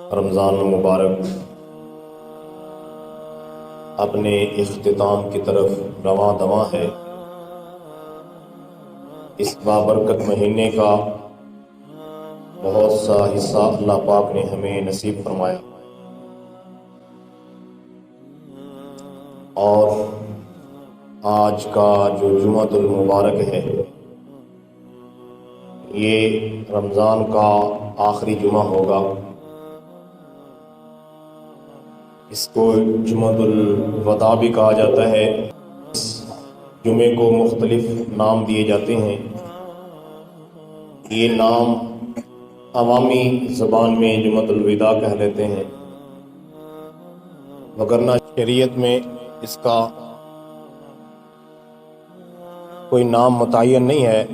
رمضان المبارک اپنے اختتام کی طرف رواں دواں ہے۔ اس بابرکت مہینے کا بہت سا حصہ اللہ پاک نے ہمیں نصیب فرمایا، اور آج کا جو جمعۃ المبارک ہے یہ رمضان کا آخری جمعہ ہوگا۔ اس کو جمعۃ الوداع بھی کہا جاتا ہے۔ اس جمعے کو مختلف نام دیے جاتے ہیں۔ یہ نام عوامی زبان میں جمعۃ الوداع کہہ لیتے ہیں، وگرنہ شریعت میں اس کا کوئی نام متعین نہیں ہے،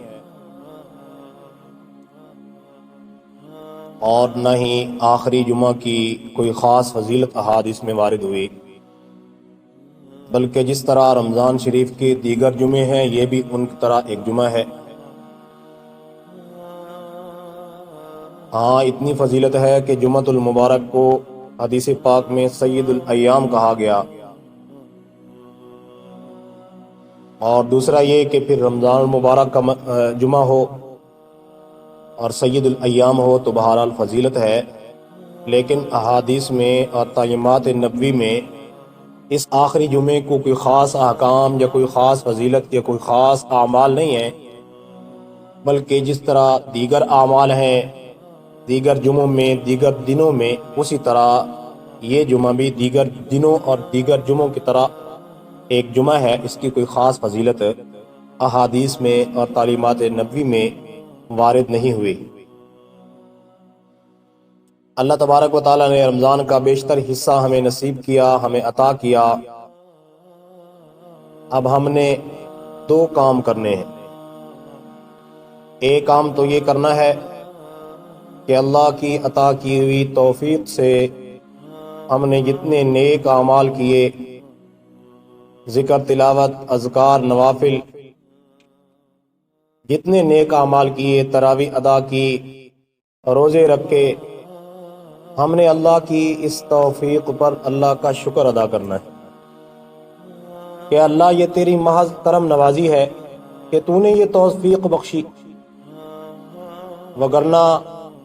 اور نہ ہی آخری جمعہ کی کوئی خاص فضیلت احادیث میں وارد ہوئی، بلکہ جس طرح رمضان شریف کے دیگر جمعے ہیں یہ بھی ان کی طرح ایک جمعہ ہے۔ ہاں، اتنی فضیلت ہے کہ جمعۃ المبارک کو حدیث پاک میں سید الایام کہا گیا، اور دوسرا یہ کہ پھر رمضان المبارک کا جمعہ ہو اور سید الایام ہو تو بہرحال فضیلت ہے، لیکن احادیث میں اور تعلیمات نبوی میں اس آخری جمعے کو کوئی خاص احکام یا کوئی خاص فضیلت یا کوئی خاص اعمال نہیں ہیں، بلکہ جس طرح دیگر اعمال ہیں دیگر جمعوں میں دیگر دنوں میں، اسی طرح یہ جمعہ بھی دیگر دنوں اور دیگر جمعوں کی طرح ایک جمعہ ہے۔ اس کی کوئی خاص فضیلت احادیث میں اور تعلیمات نبوی میں وارد نہیں ہوئی۔ اللہ تبارک و تعالیٰ نے رمضان کا بیشتر حصہ ہمیں نصیب کیا، ہمیں عطا کیا۔ اب ہم نے دو کام کرنے ہیں۔ ایک کام تو یہ کرنا ہے کہ اللہ کی عطا کی ہوئی توفیق سے ہم نے جتنے نیک اعمال کیے، ذکر، تلاوت، اذکار، نوافل، جتنے نیک اعمال کیے، تراویح ادا کی، روزے رکھے، ہم نے اللہ کی اس توفیق پر اللہ کا شکر ادا کرنا ہے کہ اللہ یہ تیری محض کرم نوازی ہے کہ تو نے یہ توفیق بخشی، وگرنہ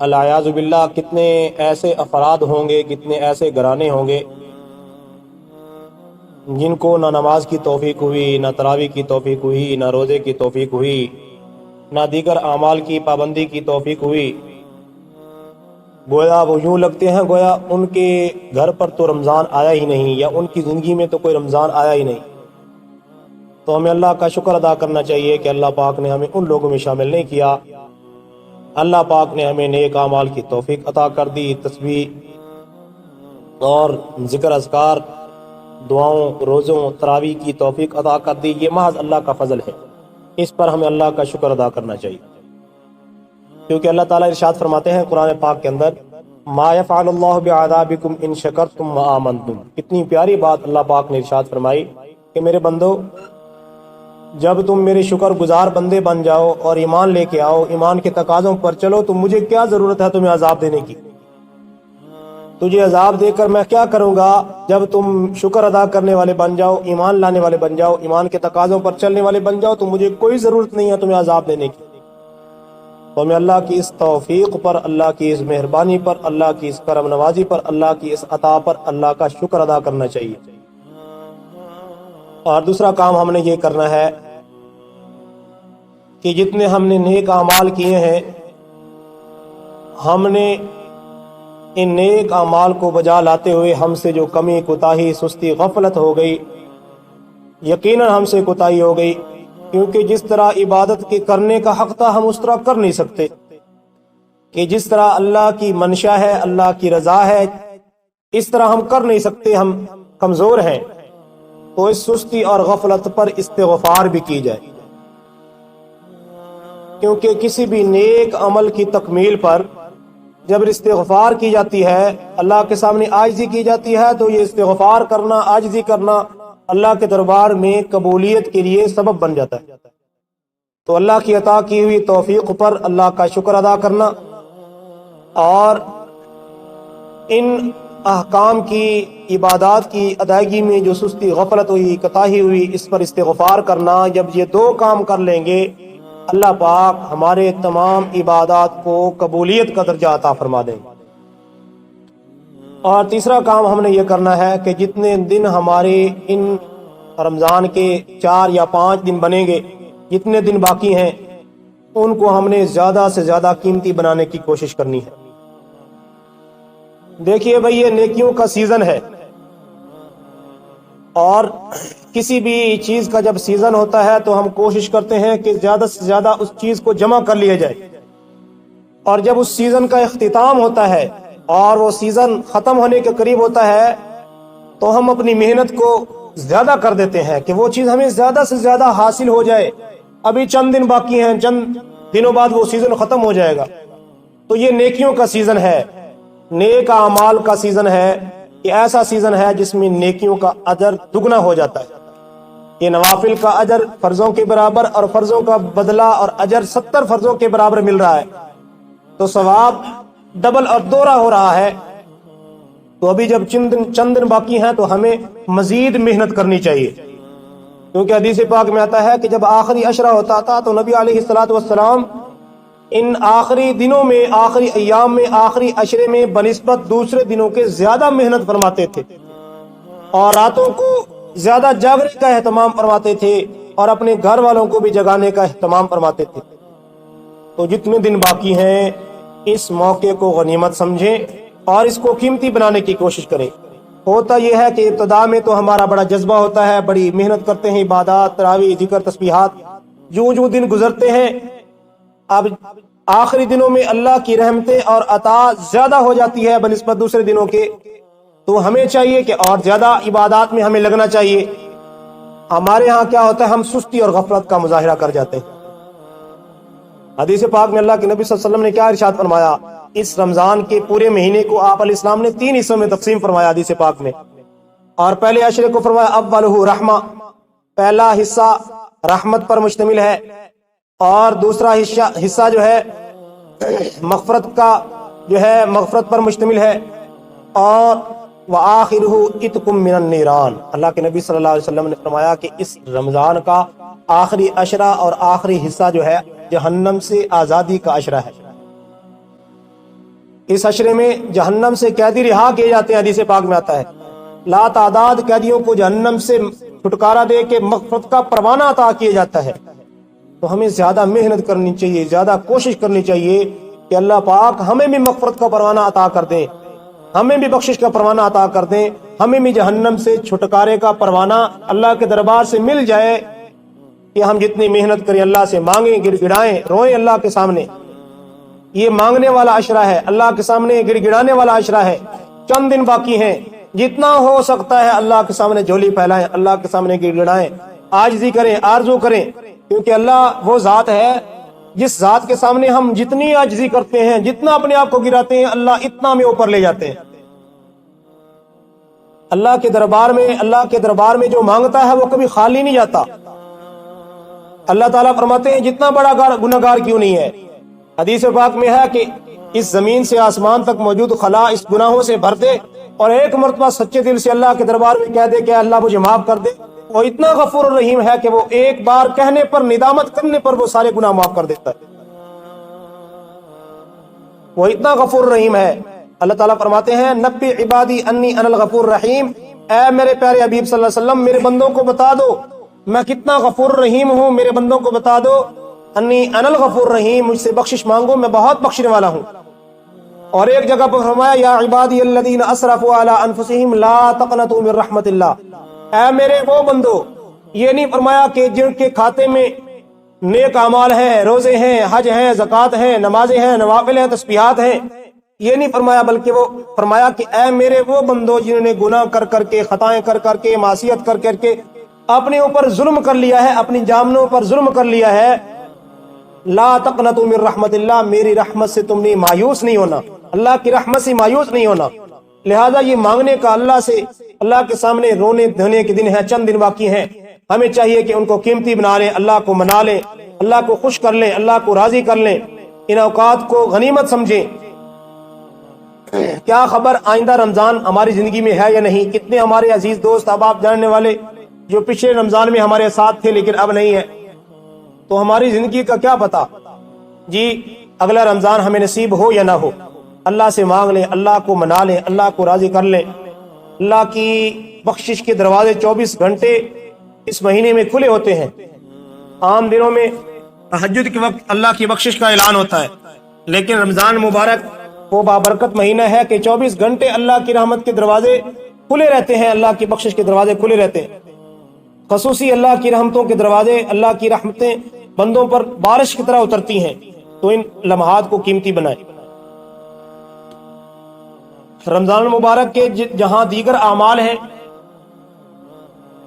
العیاذ باللہ کتنے ایسے افراد ہوں گے، کتنے ایسے گھرانے ہوں گے جن کو نہ نماز کی توفیق ہوئی، نہ تراویح کی توفیق ہوئی، نہ روزے کی توفیق ہوئی، نہ دیگر اعمال کی پابندی کی توفیق ہوئی۔ گویا وہ یوں لگتے ہیں گویا ان کے گھر پر تو رمضان آیا ہی نہیں، یا ان کی زندگی میں تو کوئی رمضان آیا ہی نہیں۔ تو ہمیں اللہ کا شکر ادا کرنا چاہیے کہ اللہ پاک نے ہمیں ان لوگوں میں شامل نہیں کیا۔ اللہ پاک نے ہمیں نیک اعمال کی توفیق عطا کر دی، تسبیح اور ذکر، اذکار، دعاؤں، روزوں، تراویح کی توفیق عطا کر دی۔ یہ محض اللہ کا فضل ہے، اس پر ہمیں اللہ کا شکر ادا کرنا چاہیے، کیونکہ اللہ تعالیٰ ارشاد فرماتے ہیں قرآن پاک کے اندر، ما یفعل اللہ بعذابکم ان شکرتم وآمنتم۔ کتنی پیاری بات اللہ پاک نے ارشاد فرمائی کہ میرے بندو، جب تم میرے شکر گزار بندے بن جاؤ اور ایمان لے کے آؤ، ایمان کے تقاضوں پر چلو، تو مجھے کیا ضرورت ہے تمہیں عذاب دینے کی؟ تجھے عذاب دے کر میں کیا کروں گا؟ جب تم شکر ادا کرنے والے بن جاؤ، ایمان لانے والے بن جاؤ، ایمان کے تقاضوں پر چلنے والے بن جاؤ، تو مجھے کوئی ضرورت نہیں ہے تمہیں عذاب دینے کی۔ تو ہمیں اللہ کی اس توفیق پر، اللہ کی اس مہربانی پر، اللہ کی اس کرم نوازی پر، اللہ کی اس عطا پر اللہ کا شکر ادا کرنا چاہیے۔ اور دوسرا کام ہم نے یہ کرنا ہے کہ جتنے ہم نے نیک اعمال کیے ہیں، ہم نے ان نیک اعمال کو بجا لاتے ہوئے ہم سے جو کمی، کوتاہی، سستی، غفلت ہو گئی، یقیناً ہم سے کوتاہی ہو گئی، کیونکہ جس طرح عبادت کے کرنے کا حق تھا ہم اس طرح کر نہیں سکتے، کہ جس طرح اللہ کی منشا ہے، اللہ کی رضا ہے، اس طرح ہم کر نہیں سکتے، ہم کمزور ہیں۔ تو اس سستی اور غفلت پر استغفار بھی کی جائے، کیونکہ کسی بھی نیک عمل کی تکمیل پر جب استغفار کی جاتی ہے، اللہ کے سامنے عاجزی کی جاتی ہے، تو یہ استغفار کرنا، عاجزی کرنا اللہ کے دربار میں قبولیت کے لیے سبب بن جاتا ہے۔ تو اللہ کی عطا کی ہوئی توفیق پر اللہ کا شکر ادا کرنا، اور ان احکام کی عبادات کی ادائیگی میں جو سستی غفلت ہوئی کوتاہی ہوئی اس پر استغفار کرنا، جب یہ دو کام کر لیں گے اللہ پاک ہمارے تمام عبادات کو قبولیت کا درجہ عطا فرما دیں گے۔ اور تیسرا کام ہم نے یہ کرنا ہے کہ جتنے دن ہمارے ان رمضان کے 4 یا 5 دن بنیں گے، جتنے دن باقی ہیں ان کو ہم نے زیادہ سے زیادہ قیمتی بنانے کی کوشش کرنی ہے۔ دیکھیے بھئی، یہ نیکیوں کا سیزن ہے، اور کسی بھی چیز کا جب سیزن ہوتا ہے تو ہم کوشش کرتے ہیں کہ زیادہ سے زیادہ اس چیز کو جمع کر لیا جائے، اور جب اس سیزن کا اختتام ہوتا ہے اور وہ سیزن ختم ہونے کے قریب ہوتا ہے تو ہم اپنی محنت کو زیادہ کر دیتے ہیں کہ وہ چیز ہمیں زیادہ سے زیادہ حاصل ہو جائے۔ ابھی چند دن باقی ہیں، چند دنوں بعد وہ سیزن ختم ہو جائے گا۔ تو یہ نیکیوں کا سیزن ہے، نیک اعمال کا سیزن ہے، یہ ایسا سیزن ہے جس میں نیکیوں کا اجر دگنا ہو جاتا ہے۔ یہ نوافل کا اجر فرضوں کے برابر اور فرضوں کا بدلہ اور اجر 70 فرضوں کے برابر مل رہا ہے، تو ثواب ڈبل اور دوہرا ہو رہا ہے۔ تو ابھی جب چند دن باقی ہیں تو ہمیں مزید محنت کرنی چاہیے، کیونکہ حدیث پاک میں آتا ہے کہ جب آخری عشرہ ہوتا تھا تو نبی علیہ الصلوۃ والسلام ان آخری دنوں میں، آخری ایام میں، آخری عشرے میں بنسبت دوسرے دنوں کے زیادہ محنت فرماتے تھے، اور راتوں کو زیادہ جاگنے کا اہتمام فرماتے تھے، اور اپنے گھر والوں کو بھی جگانے کا اہتمام فرماتے تھے۔ تو جتنے دن باقی ہیں اس موقع کو غنیمت سمجھیں اور اس کو قیمتی بنانے کی کوشش کریں۔ ہوتا یہ ہے کہ ابتدا میں تو ہمارا بڑا جذبہ ہوتا ہے، بڑی محنت کرتے ہیں، عبادات، تراویح، ذکر، تسبیحات، جو دن گزرتے ہیں اب آخری دنوں میں اللہ کی رحمتیں اور عطا زیادہ ہو جاتی ہے بنسبت دوسرے دنوں کے، تو ہمیں چاہیے کہ اور زیادہ عبادات میں ہمیں لگنا چاہیے۔ ہمارے ہاں کیا ہوتا ہے، ہم سستی اور غفلت کا مظاہرہ کر جاتے ہیں۔ حدیث پاک میں اللہ کے نبی صلی اللہ علیہ وسلم نے کیا ارشاد فرمایا؟ اس رمضان کے پورے مہینے کو آپ علیہ السلام نے 3 حصوں میں تقسیم فرمایا حدیث پاک میں، اور پہلے عشرے کو فرمایا اولہ رحمہ، پہلا حصہ رحمت پر مشتمل ہے، اور دوسرا حصہ جو ہے مغفرت کا جو ہے مغفرت پر مشتمل ہے، اور وآخرہ اتقم من النیران۔ اللہ کے نبی صلی اللہ علیہ وسلم نے فرمایا کہ اس رمضان کا آخری عشرہ اور آخری حصہ جو ہے جہنم سے آزادی کا عشرہ ہے۔ اس عشرے میں جہنم سے قیدی رہا کیے جاتے ہیں، حدیث پاک میں آتا ہے لا تعداد قیدیوں کو جہنم سے چھٹکارا دے کے مغفرت کا پروانہ عطا کیا جاتا ہے۔ تو ہمیں زیادہ محنت کرنی چاہیے، زیادہ کوشش کرنی چاہیے کہ اللہ پاک ہمیں بھی مغفرت کا پروانہ عطا کر دیں، ہمیں بھی بخشش کا پروانہ عطا کر دیں، ہمیں بھی جہنم سے چھٹکارے کا پروانہ اللہ کے دربار سے مل جائے، کہ ہم جتنی محنت کریں اللہ سے مانگیں، گڑ گڑائیں، روئیں اللہ کے سامنے۔ یہ مانگنے والا عشرہ ہے، اللہ کے سامنے گڑ گڑانے والا عشرہ ہے۔ چند دن باقی ہیں، جتنا ہو سکتا ہے اللہ کے سامنے جھولی پھیلائیں، اللہ کے سامنے گڑ گڑائیں، عاجزی کریں، آرزو کریں، کیونکہ اللہ وہ ذات ہے جس ذات کے سامنے ہم جتنی عاجزی کرتے ہیں، جتنا اپنے آپ کو گراتے ہیں، اللہ اتنا ہمیں اوپر لے جاتے ہیں۔ اللہ کے دربار میں جو مانگتا ہے وہ کبھی خالی نہیں جاتا۔ اللہ تعالیٰ فرماتے ہیں جتنا بڑا گناہگار کیوں نہیں ہے، حدیث پاک میں ہے کہ اس زمین سے آسمان تک موجود خلا اس گناہوں سے بھر دے، اور ایک مرتبہ سچے دل سے اللہ کے دربار میں کہہ دے کہ اللہ مجھے معاف کر دے، وہ اتنا غفور الرحیم ہے کہ وہ ایک بار کہنے پر، ندامت کرنے پر وہ سارے گناہ معاف کر دیتا ہے۔ وہ اتنا غفور الرحیم ہے۔ اللہ تعالیٰ فرماتے ہیں نبی عبادی انی انا الغفور الرحیم، اے میرے پیارے حبیب صلی اللہ علیہ وسلم میرے بندوں کو بتا دو میں کتنا غفور الرحیم ہوں، میرے بندوں کو بتا دو انی انا الغفور الرحیم، مجھ سے بخشش مانگو، میں بہت بخشنے والا ہوں۔ اور ایک جگہ پر فرمایا یا عبادی الذین اسرفوا علی انفسہم لا تقنطوا من رحمت اللہ، اے میرے وہ بندو، یہ نہیں فرمایا کہ جن کے کھاتے میں نیک اعمال ہیں، روزے ہیں، حج ہیں، زکوٰۃ ہیں، نمازیں ہیں، نوافل ہیں، تسبیحات ہیں، یہ نہیں فرمایا، بلکہ وہ فرمایا کہ اے میرے وہ بندو جنہوں نے گناہ کر کر کے، خطائیں کر کر کے، معصیت کر کر کے اپنے اوپر ظلم کر لیا ہے، اپنی جامنوں پر ظلم کر لیا ہے، لا تقنطوا من رحمت اللہ، میری رحمت سے تم نے مایوس نہیں ہونا، اللہ کی رحمت سے مایوس نہیں ہونا۔ لہذا یہ مانگنے کا اللہ سے، اللہ کے سامنے رونے دھونے کے دن ہیں، چند دن باقی ہیں، ہمیں چاہیے کہ ان کو قیمتی بنا لیں، اللہ کو منا لیں، اللہ کو خوش کر لیں، اللہ کو راضی کر لیں، ان اوقات کو غنیمت سمجھیں۔ کیا خبر آئندہ رمضان ہماری زندگی میں ہے یا نہیں؟ کتنے ہمارے عزیز دوست احباب جاننے والے جو پچھلے رمضان میں ہمارے ساتھ تھے لیکن اب نہیں ہے، تو ہماری زندگی کا کیا پتا؟ جی اگلا رمضان ہمیں نصیب ہو یا نہ ہو، اللہ سے مانگ لیں، اللہ کو منا لیں، اللہ کو راضی کر لیں۔ اللہ کی بخشش کے دروازے 24 گھنٹے اس مہینے میں کھلے ہوتے ہیں۔ عام دنوں میں تہجد کے وقت اللہ کی بخشش کا اعلان ہوتا ہے، لیکن رمضان مبارک وہ بابرکت مہینہ ہے کہ 24 گھنٹے اللہ کی رحمت کے دروازے کھلے رہتے ہیں، اللہ کی بخشش کے دروازے کھلے رہتے ہیں۔ خصوصی اللہ کی رحمتوں کے دروازے، اللہ کی رحمتیں بندوں پر بارش کی طرح اترتی ہیں، تو ان لمحات کو قیمتی بنائیں۔ رمضان المبارک کے جہاں دیگر اعمال ہیں،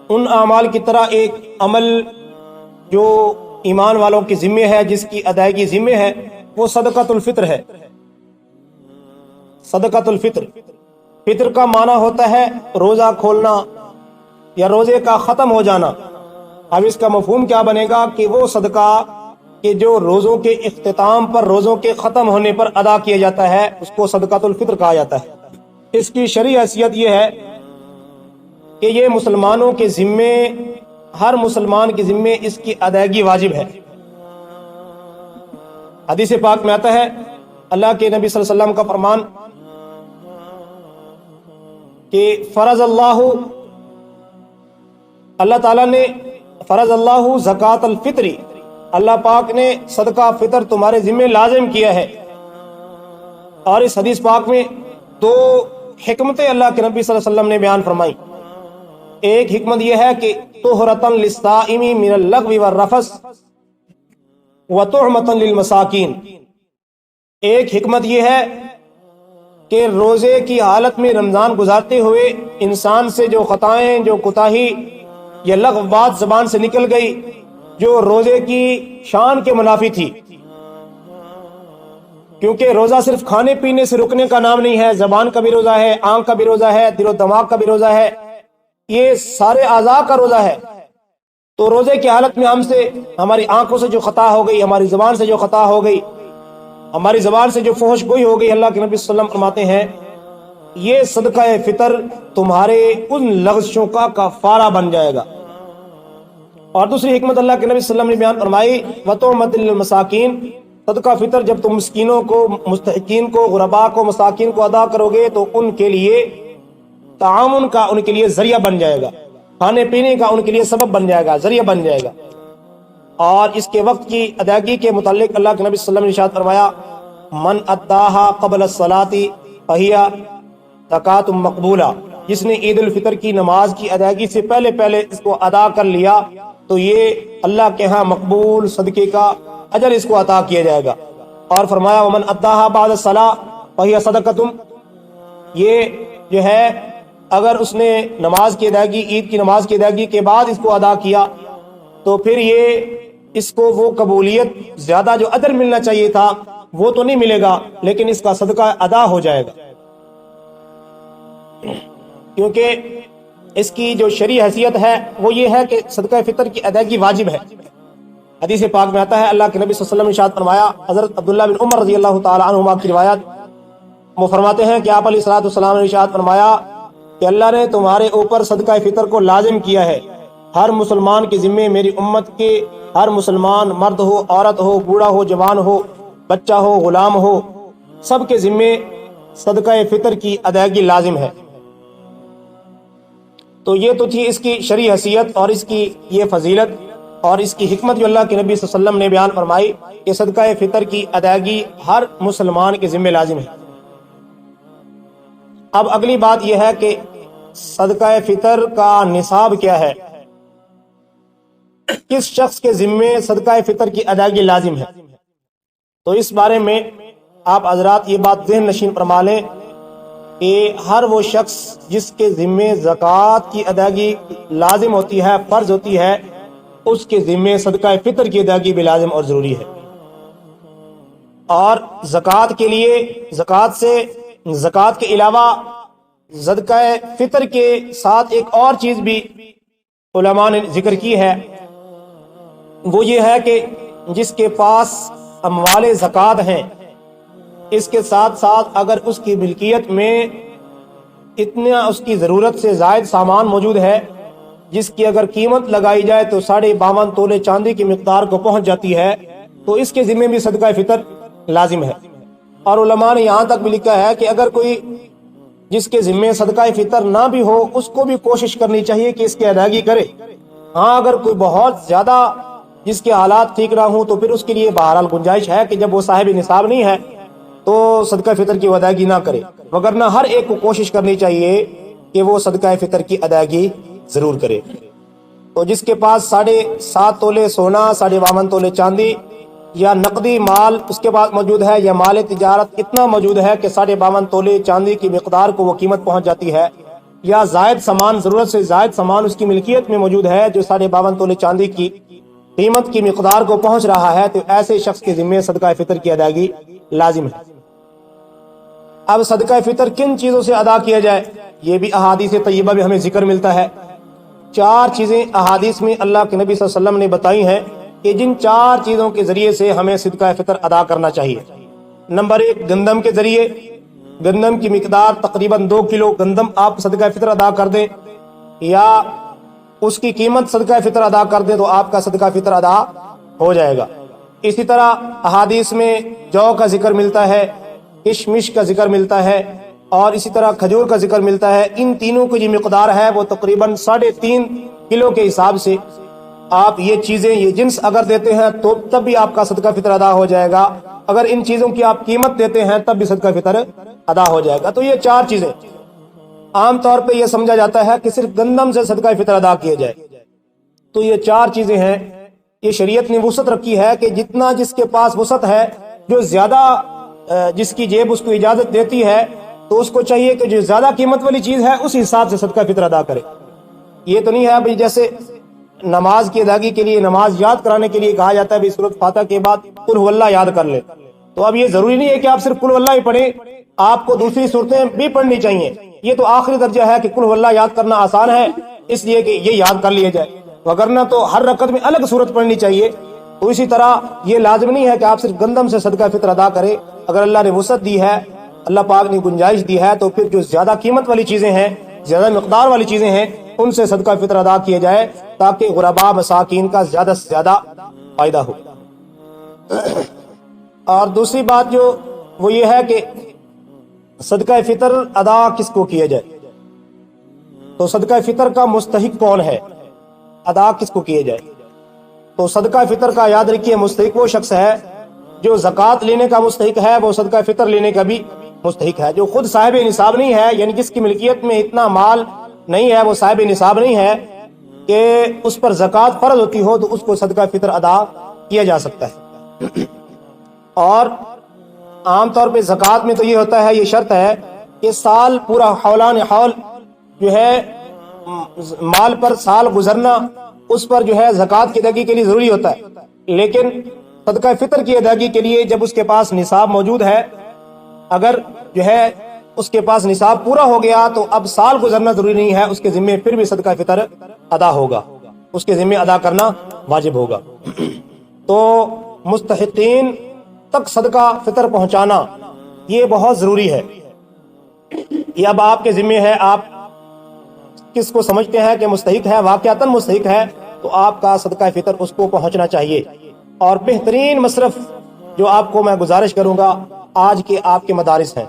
ان اعمال کی طرح ایک عمل جو ایمان والوں کی ذمہ ہے، جس کی ادائیگی ذمہ ہے، وہ صدقۃ الفطر ہے۔ صدقۃ الفطر، فطر کا معنی ہوتا ہے روزہ کھولنا یا روزے کا ختم ہو جانا۔ اب اس کا مفہوم کیا بنے گا کہ وہ صدقہ کہ جو روزوں کے اختتام پر، روزوں کے ختم ہونے پر ادا کیا جاتا ہے، اس کو صدقۃ الفطر کہا جاتا ہے۔ اس کی شرعی حیثیت یہ ہے کہ یہ مسلمانوں کے ذمے، ہر مسلمان کے ذمے اس کی ادائیگی واجب ہے۔ حدیث پاک میں آتا ہے، اللہ کے نبی صلی اللہ علیہ وسلم کا فرمان کہ اللہ تعالیٰ نے فرض اللہ زکوٰۃ الفطری، اللہ پاک نے صدقہ فطر تمہارے ذمہ لازم کیا ہے۔ اور اس حدیث پاک میں دو حکمتیں اللہ کے نبی صلی اللہ علیہ وسلم نے بیان فرمائی۔ ایک حکمت یہ ہے کہ طہرۃ للصائم من اللغو والرفث وطعمۃ للمساکین، ایک حکمت یہ ہے کہ روزے کی حالت میں رمضان گزارتے ہوئے انسان سے جو خطائیں، جو کوتاہی یا لغو بات زبان سے نکل گئی، جو روزے کی شان کے منافی تھی، کیونکہ روزہ صرف کھانے پینے سے رکنے کا نام نہیں ہے، زبان کا بھی روزہ ہے، آنکھ کا بھی روزہ ہے، دل و دماغ کا بھی روزہ ہے، یہ سارے اعضاء کا روزہ ہے۔ تو روزے کی حالت میں ہم سے، ہماری آنکھوں سے جو خطا ہو گئی، ہماری زبان سے جو خطا ہو گئی، ہماری زبان سے جو فحش گوئی ہو گئی، اللہ کے نبی صلی اللہ علیہ وسلم فرماتے ہیں یہ صدقہ فطر تمہارے ان لغزشوں کا کفارہ بن جائے گا۔ اور دوسری حکمت اللہ کے نبی صلی اللہ علیہ وسلم نے بیان فرمائی، وطعمۃ للمساکین، صدقہ فطر جب تم مسکینوں کو، مستحقین کو، غرباء کو، مساکین کو ادا کرو گے تو ان کے لیے تعاون کا، ان کے لیے ذریعہ بن جائے گا، کھانے پینے کا ان کے لیے سبب بن جائے گا، ذریعہ بن جائے گا۔ اور اس کے وقت کی ادائیگی کے متعلق اللہ کے نبی صلی اللہ علیہ وسلم نے ارشاد فرمایا، من اداہا قبل الصلاۃ فہی زکوۃ مقبولہ، جس نے عید الفطر کی نماز کی ادائیگی سے پہلے اس کو ادا کر لیا تو یہ اللہ کے ہاں مقبول صدقے کا اجر اس کو عطا کیا جائے گا۔ اور فرمایا ومن اداہا بعد الصلاۃ فہی صدقۃ، یہ جو ہے اگر اس نے نماز کی ادائیگی، عید کی نماز کی ادائیگی کے بعد اس کو ادا کیا تو پھر یہ اس کو وہ قبولیت، زیادہ جو اجر ملنا چاہیے تھا وہ تو نہیں ملے گا، لیکن اس کا صدقہ ادا ہو جائے گا، کیونکہ اس کی جو شرعی حیثیت ہے وہ یہ ہے کہ صدقہ فطر کی ادائیگی واجب ہے۔ حدیث پاک میں آتا ہے، اللہ کے نبی صلی اللہ علیہ وسلم نے ارشاد فرمایا، حضرت عبداللہ بن عمر رضی اللہ تعالی عنہما کی روایت، وہ فرماتے ہیں کہ آپ علیہ الصلوۃ والسلام نے ارشاد فرمایا کہ اللہ نے تمہارے اوپر صدقہ فطر کو لازم کیا ہے، ہر مسلمان کے ذمے، میری امت کے ہر مسلمان، مرد ہو، عورت ہو، بوڑھا ہو، جوان ہو، بچہ ہو، غلام ہو، سب کے ذمے صدقہ فطر کی ادائیگی لازم ہے۔ تو یہ تو تھی اس کی شرعی حیثیت اور اس کی یہ فضیلت اور اس کی حکمت جو اللہ کے نبی صلی اللہ علیہ وسلم نے بیان فرمائی کہ صدقہ فطر کی ادائیگی ہر مسلمان کے ذمہ لازم ہے۔ اب اگلی بات یہ ہے کہ صدقہ فطر کا نصاب کیا ہے، کس شخص کے ذمے صدقہ فطر کی ادائیگی لازم ہے۔ تو اس بارے میں آپ حضرات یہ بات ذہن نشین فرما لیں کہ ہر وہ شخص جس کے ذمے زکوٰۃ کی ادائیگی لازم ہوتی ہے، فرض ہوتی ہے، اس کے ذمے صدقہ فطر کی ادائیگی بھی لازم اور ضروری ہے۔ اور زکوٰۃ کے لیے، زکوٰۃ کے علاوہ صدقہ فطر کے ساتھ ایک اور چیز بھی علماء نے ذکر کی ہے، وہ یہ ہے کہ جس کے پاس اموال زکوٰۃ ہیں، اس کے ساتھ ساتھ اگر اس کی ملکیت میں اتنا اس کی ضرورت سے زائد سامان موجود ہے جس کی اگر قیمت لگائی جائے تو 52.5 تولے چاندی کی مقدار کو پہنچ جاتی ہے، تو اس کے ذمہ بھی صدقہ فطر لازم ہے۔ اور علماء نے یہاں تک بھی لکھا ہے کہ اگر کوئی جس کے ذمہ صدقہ فطر نہ بھی ہو اس کو بھی کوشش کرنی چاہیے کہ اس کی ادائیگی کرے۔ ہاں اگر کوئی بہت زیادہ جس کے حالات ٹھیک نہ ہوں تو پھر اس کے لیے بہرحال گنجائش ہے کہ جب وہ صاحب نصاب نہیں ہے تو صدقہ فطر کی ادائیگی نہ کرے، وگرنہ ہر ایک کو کوشش کرنی چاہیے کہ وہ صدقہ فطر کی ادائیگی ضرور کرے۔ تو جس کے پاس 7.5 تولے سونا، 52.5 تولے چاندی یا نقدی مال اس کے پاس موجود ہے، یا مال تجارت اتنا موجود ہے کہ 52.5 تولے چاندی کی مقدار کو وہ قیمت پہنچ جاتی ہے، یا زائد سامان، ضرورت سے زائد سامان اس کی ملکیت میں موجود ہے جو 52.5 تولے چاندی کی قیمت کی مقدار کو پہنچ رہا ہے، تو ایسے شخص کے ذمہ صدقہ فطر کی ادائیگی لازم ہے۔ اب صدقہ فطر کن چیزوں سے ادا کیا جائے، یہ بھی احادیث طیبہ میں ہمیں ذکر ملتا ہے۔ 4 چیزیں احادیث میں اللہ کے نبی صلی اللہ علیہ وسلم نے بتائی ہیں کہ جن 4 چیزوں کے ذریعے سے ہمیں صدقہ فطر ادا کرنا چاہیے۔ نمبر 1، گندم کے ذریعے، گندم کی مقدار تقریباً 2 کلو گندم آپ صدقہ فطر ادا کر دیں، یا اس کی قیمت صدقہ فطر ادا کر دیں تو آپ کا صدقہ فطر ادا ہو جائے گا۔ اسی طرح احادیث میں جو کا ذکر ملتا ہے، کشمش کا ذکر ملتا ہے، اور اسی طرح کھجور کا ذکر ملتا ہے۔ ان تینوں کی جو مقدار ہے وہ تقریباً 3.5 کلو کے حساب سے آپ یہ چیزیں، یہ جنس اگر دیتے ہیں تو تب بھی آپ کا صدقہ فطر ادا ہو جائے گا۔ اگر ان چیزوں کی آپ قیمت دیتے ہیں تب بھی صدقہ فطر ادا ہو جائے گا۔ تو یہ 4 چیزیں عام طور پہ یہ سمجھا جاتا ہے کہ صرف گندم سے صدقہ فطر ادا کیا جائے، تو یہ 4 چیزیں ہیں۔ یہ شریعت نے وسعت رکھی ہے کہ جتنا جس کے پاس وسعت ہے، جو زیادہ جس کی جیب اس کو اجازت دیتی ہے، تو اس کو چاہیے کہ جو زیادہ قیمت والی چیز ہے اس حساب سے صدقہ فطر ادا کرے۔ یہ تو نہیں ہے بھائی جیسے نماز کی ادائیگی کے لیے، نماز یاد کرانے کے لیے کہا جاتا ہے بھی سورۃ فاتحہ کے بعد قل هو اللہ یاد کر لے، تو اب یہ ضروری نہیں ہے کہ آپ صرف قل هو اللہ ہی پڑھیں، آپ کو دوسری صورتیں بھی پڑھنی چاہیے۔ یہ تو آخری درجہ ہے کہ قل هو اللہ یاد کرنا آسان ہے اس لیے کہ یہ یاد کر لیا جائے، وگرنہ تو ہر رکعت میں الگ صورت پڑھنی چاہیے۔ تو اسی طرح یہ لازم نہیں ہے کہ آپ صرف گندم سے صدقہ فطر ادا کریں۔ اگر اللہ نے وسعت دی ہے، اللہ پاک نے گنجائش دی ہے، تو پھر جو زیادہ قیمت والی چیزیں ہیں، زیادہ مقدار والی چیزیں ہیں، ان سے صدقہ فطر ادا کیے جائے تاکہ غرباء مساکین کا زیادہ سے زیادہ فائدہ ہو۔ اور دوسری بات جو وہ یہ ہے کہ صدقہ فطر ادا کس کو کیا جائے، تو صدقہ فطر کا مستحق کون ہے، ادا کس کو کیا جائے؟ تو صدقہ فطر کا یاد رکھیے مستحق وہ شخص ہے جو زکوٰۃ لینے کا مستحق ہے، وہ صدقہ فطر لینے کا بھی مستحق ہے۔ جو خود صاحب نصاب نہیں ہے، یعنی جس کی ملکیت میں اتنا مال نہیں ہے، وہ صاحب نصاب نہیں ہے کہ اس پر زکوٰۃ فرض ہوتی ہو، تو اس کو صدقہ فطر ادا کیا جا سکتا ہے۔ اور عام طور پہ زکوٰۃ میں تو یہ ہوتا ہے، یہ شرط ہے کہ سال پورا حولان حول جو ہے مال پر سال گزرنا، اس پر جو ہے زکوٰۃ کی ادائیگی کے لیے ضروری ہوتا ہے۔ لیکن صدقہ فطر کی ادائیگی کے لیے جب اس کے پاس نصاب موجود ہے، اگر جو ہے اس کے پاس نصاب پورا ہو گیا تو اب سال گزرنا ضروری نہیں ہے، اس کے ذمہ پھر بھی صدقہ فطر ادا ہوگا، اس کے ذمہ ادا کرنا واجب ہوگا۔ تو مستحقین تک صدقہ فطر پہنچانا یہ بہت ضروری ہے۔ یہ اب آپ کے ذمہ ہے، آپ کس کو سمجھتے ہیں کہ مستحق ہے، واقعتاً مستحق ہے، تو آپ کا صدقہ فطر اس کو پہنچنا چاہیے۔ اور بہترین مصرف جو آپ کو میں گزارش کروں گا، آج کے آپ کے مدارس ہیں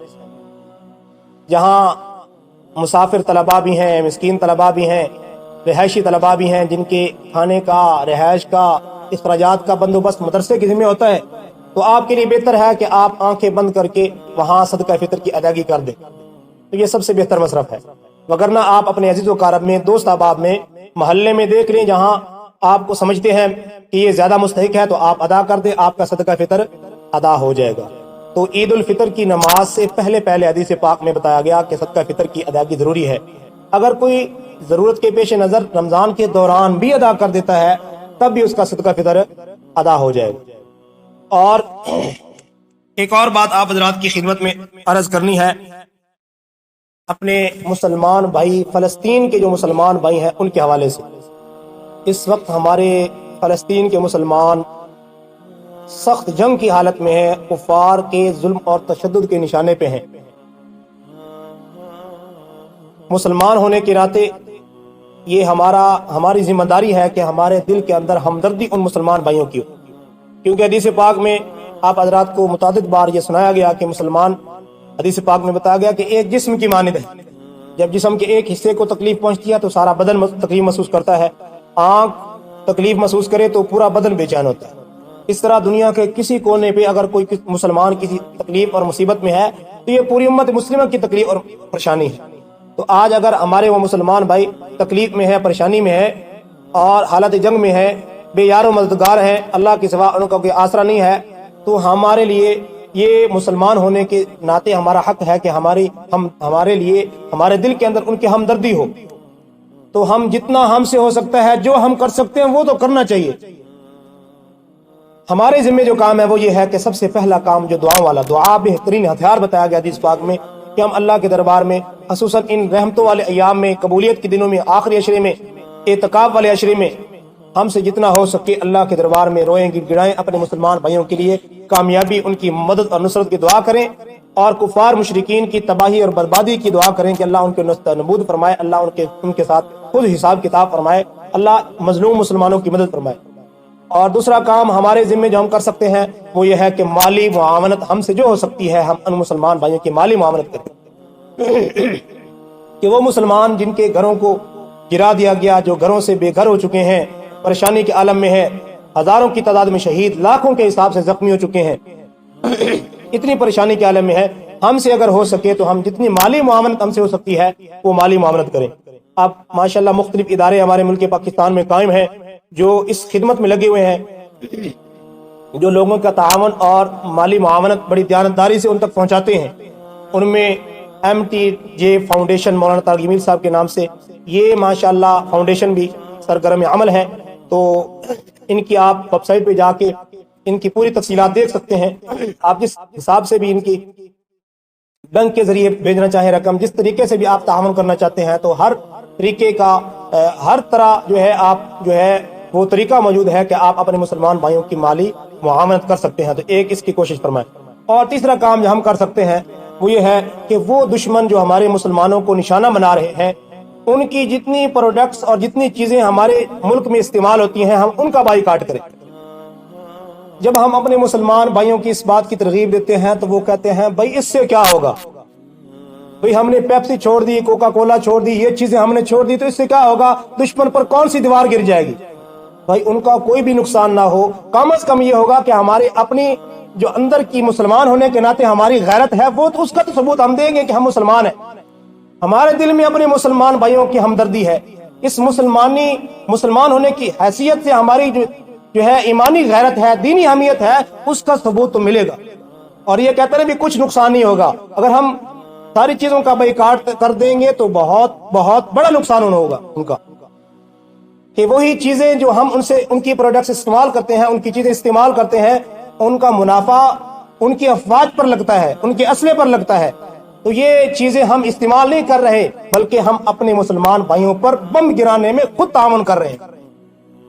جہاں مسافر طلباء بھی ہیں، مسکین طلباء بھی ہیں، رہائشی طلباء بھی ہیں، جن کے کھانے کا، رہائش کا، اخراجات کا بندوبست مدرسے کے ذمہ ہوتا ہے، تو آپ کے لیے بہتر ہے کہ آپ آنکھیں بند کر کے وہاں صدقہ فطر کی ادائیگی کر دیں، تو یہ سب سے بہتر مصرف ہے۔ وگرنہ آپ اپنے عزیز و اقارب میں، دوست احباب میں، محلے میں دیکھ لیں جہاں آپ کو سمجھتے ہیں کہ یہ زیادہ مستحق ہے، تو آپ ادا کر دیں، آپ کا صدقہ فطر ادا ہو جائے گا۔ تو عید الفطر کی نماز سے پہلے حدیث پاک میں بتایا گیا کہ صدقہ فطر کی ادائیگی ضروری ہے۔ اگر کوئی ضرورت کے پیش نظر رمضان کے دوران بھی ادا کر دیتا ہے تب بھی اس کا صدقہ فطر ادا ہو جائے گا۔ اور ایک اور بات آپ حضرات کی خدمت میں عرض کرنی ہے، اپنے مسلمان بھائی، فلسطین کے جو مسلمان بھائی ہیں ان کے حوالے سے، اس وقت ہمارے فلسطین کے مسلمان سخت جنگ کی حالت میں ہے، کفار کے ظلم اور تشدد کے نشانے پہ ہیں۔ مسلمان ہونے کے ناطے یہ ہماری ذمہ داری ہے کہ ہمارے دل کے اندر ہمدردی ان مسلمان بھائیوں کی ہو، کیونکہ حدیث پاک میں آپ حضرات کو متعدد بار یہ سنایا گیا کہ مسلمان، حدیث پاک میں بتایا گیا کہ ایک جسم کی مانند ہے۔ جب جسم کے ایک حصے کو تکلیف پہنچتی ہے تو سارا بدن تکلیف محسوس کرتا ہے، آنکھ تکلیف محسوس کرے تو پورا بدن بے چین ہوتا ہے۔ اس طرح دنیا کے کسی کونے پہ اگر کوئی مسلمان کسی تکلیف اور مصیبت میں ہے تو یہ پوری امت مسلمہ کی تکلیف اور پریشانی ہے۔ تو آج اگر ہمارے وہ مسلمان بھائی تکلیف میں ہے، پریشانی میں ہے اور حالت جنگ میں ہے، بے یار و مددگار ہیں، اللہ کے سوا ان کا کوئی آسرا نہیں ہے، تو ہمارے لیے یہ مسلمان ہونے کے ناطے ہمارا حق ہے کہ ہمارے لیے ہمارے دل کے اندر ان کی ہمدردی ہو۔ تو ہم جتنا ہم سے ہو سکتا ہے، جو ہم کر سکتے ہیں وہ تو کرنا چاہیے۔ ہمارے ذمہ جو کام ہے وہ یہ ہے کہ سب سے پہلا کام جو دعا والا، دعا بہترین ہتھیار بتایا گیا حدیث پاک میں، کہ ہم اللہ کے دربار میں خصوصاً ان رحمتوں والے ایام میں، قبولیت کے دنوں میں، آخری عشرے میں، اعتکاف والے عشرے میں ہم سے جتنا ہو سکے اللہ کے دربار میں روئیں گڑائیں، اپنے مسلمان بھائیوں کے لیے کامیابی، ان کی مدد اور نصرت کی دعا کریں، اور کفار مشرکین کی تباہی اور بربادی کی دعا کریں کہ اللہ ان کے نبود فرمائے، اللہ ان کے ساتھ خود حساب کتاب فرمائے، اللہ مظلوم مسلمانوں کی مدد فرمائے۔ اور دوسرا کام ہمارے ذمہ جو ہم کر سکتے ہیں وہ یہ ہے کہ مالی معاونت ہم سے جو ہو سکتی ہے ہم ان مسلمان بھائیوں کی مالی معاونت کریں، کہ وہ مسلمان جن کے گھروں کو گرا دیا گیا، جو گھروں سے بے گھر ہو چکے ہیں، پریشانی کے عالم میں ہے، ہزاروں کی تعداد میں شہید، لاکھوں کے حساب سے زخمی ہو چکے ہیں، اتنی پریشانی کے عالم میں ہے، ہم سے اگر ہو سکے تو ہم جتنی مالی معاونت ہم سے ہو سکتی ہے وہ مالی معاونت کریں۔ اب ماشاءاللہ مختلف ادارے ہمارے ملک پاکستان میں قائم ہیں جو اس خدمت میں لگے ہوئے ہیں، جو لوگوں کا تعاون اور مالی معاونت بڑی دیانتداری سے ان تک پہنچاتے ہیں۔ ان میں MTJ فاؤنڈیشن مولانا طارق جمیل صاحب کے نام سے یہ ماشاءاللہ فاؤنڈیشن بھی سرگرم عمل ہے، تو ان کی آپ ویب سائٹ پہ جا کے ان کی پوری تفصیلات دیکھ سکتے ہیں۔ آپ جس حساب سے بھی ان کی بینک کے ذریعے بھیجنا چاہیں رقم، جس طریقے سے بھی آپ تعاون کرنا چاہتے ہیں، تو ہر طریقے کا ہر طرح جو ہے آپ جو ہے وہ طریقہ موجود ہے کہ آپ اپنے مسلمان بھائیوں کی مالی معاونت کر سکتے ہیں۔ تو ایک اس کی کوشش فرمائیں۔ اور تیسرا کام جو ہم کر سکتے ہیں وہ یہ ہے کہ وہ دشمن جو ہمارے مسلمانوں کو نشانہ بنا رہے ہیں، ان کی جتنی پروڈکٹس اور جتنی چیزیں ہمارے ملک میں استعمال ہوتی ہیں ہم ان کا بائیکاٹ کریں۔ جب ہم اپنے مسلمان بھائیوں کی اس بات کی ترغیب دیتے ہیں تو وہ کہتے ہیں بھائی اس سے کیا ہوگا، بھائی ہم نے پیپسی چھوڑ دی، کوکا کولا چھوڑ دی، یہ چیزیں ہم نے چھوڑ دی تو اس سے کیا ہوگا، دشمن پر کون سی دیوار گر جائے گی۔ بھائی ان کا کوئی بھی نقصان نہ ہو، کم از کم یہ ہوگا کہ ہمارے اپنی جو اندر کی مسلمان ہونے کے ناطے ہماری غیرت ہے وہ تو اس کا تو ثبوت ہم دیں گے کہ ہم مسلمان ہیں، ہمارے دل میں اپنے مسلمان بھائیوں کی ہمدردی ہے، اس مسلمان ہونے کی حیثیت سے ہماری جو ہے ایمانی غیرت ہے، دینی اہمیت ہے، اس کا ثبوت تو ملے گا۔ اور یہ کہتے ہیں بھی کچھ نقصان نہیں ہوگا، اگر ہم ساری چیزوں کا بائیکاٹ کر دیں گے تو بہت بہت بڑا نقصان ہوگا ان کا، کہ وہی چیزیں جو ہم ان کی پروڈکٹس استعمال کرتے ہیں، ان کی چیزیں استعمال کرتے ہیں، ان کا منافع ان کی افواج پر لگتا ہے، ان کے اسلحے پر لگتا ہے، تو یہ چیزیں ہم استعمال نہیں کر رہے بلکہ ہم اپنے مسلمان بھائیوں پر بم گرانے میں خود تعاون کر رہے ہیں۔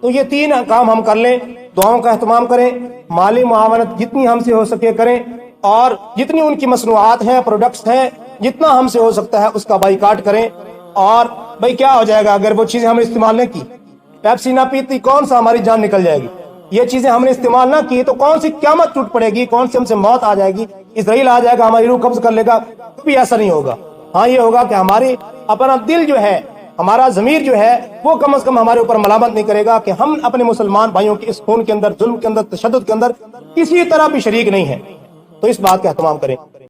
تو یہ تین کام ہم کر لیں، دعاؤں کا اہتمام کریں، مالی معاونت جتنی ہم سے ہو سکے کریں، اور جتنی ان کی مصنوعات ہیں، پروڈکٹس ہیں، جتنا ہم سے ہو سکتا ہے اس کا بائیکاٹ کریں۔ اور بھائی کیا ہو جائے گا اگر وہ چیزیں ہم نے استعمال نہ کی، پیپسی نہ پیتی کون سا ہماری جان نکل جائے گی، یہ چیزیں ہم نے استعمال نہ کی تو کون سی قیامت ٹوٹ پڑے گی، کون سی ہم سے موت آ جائے گی، اسرائیل آ جائے گا ہماری روح قبض کر لے گا، کبھی ایسا نہیں ہوگا۔ ہاں یہ ہوگا کہ ہماری اپنا دل جو ہے، ہمارا ضمیر جو ہے وہ کم از کم ہمارے اوپر ملامت نہیں کرے گا کہ ہم اپنے مسلمان بھائیوں کے اس خون کے اندر، ظلم کے اندر، تشدد کے اندر کسی طرح بھی شریک نہیں ہیں۔ تو اس بات کا اہتمام کریں۔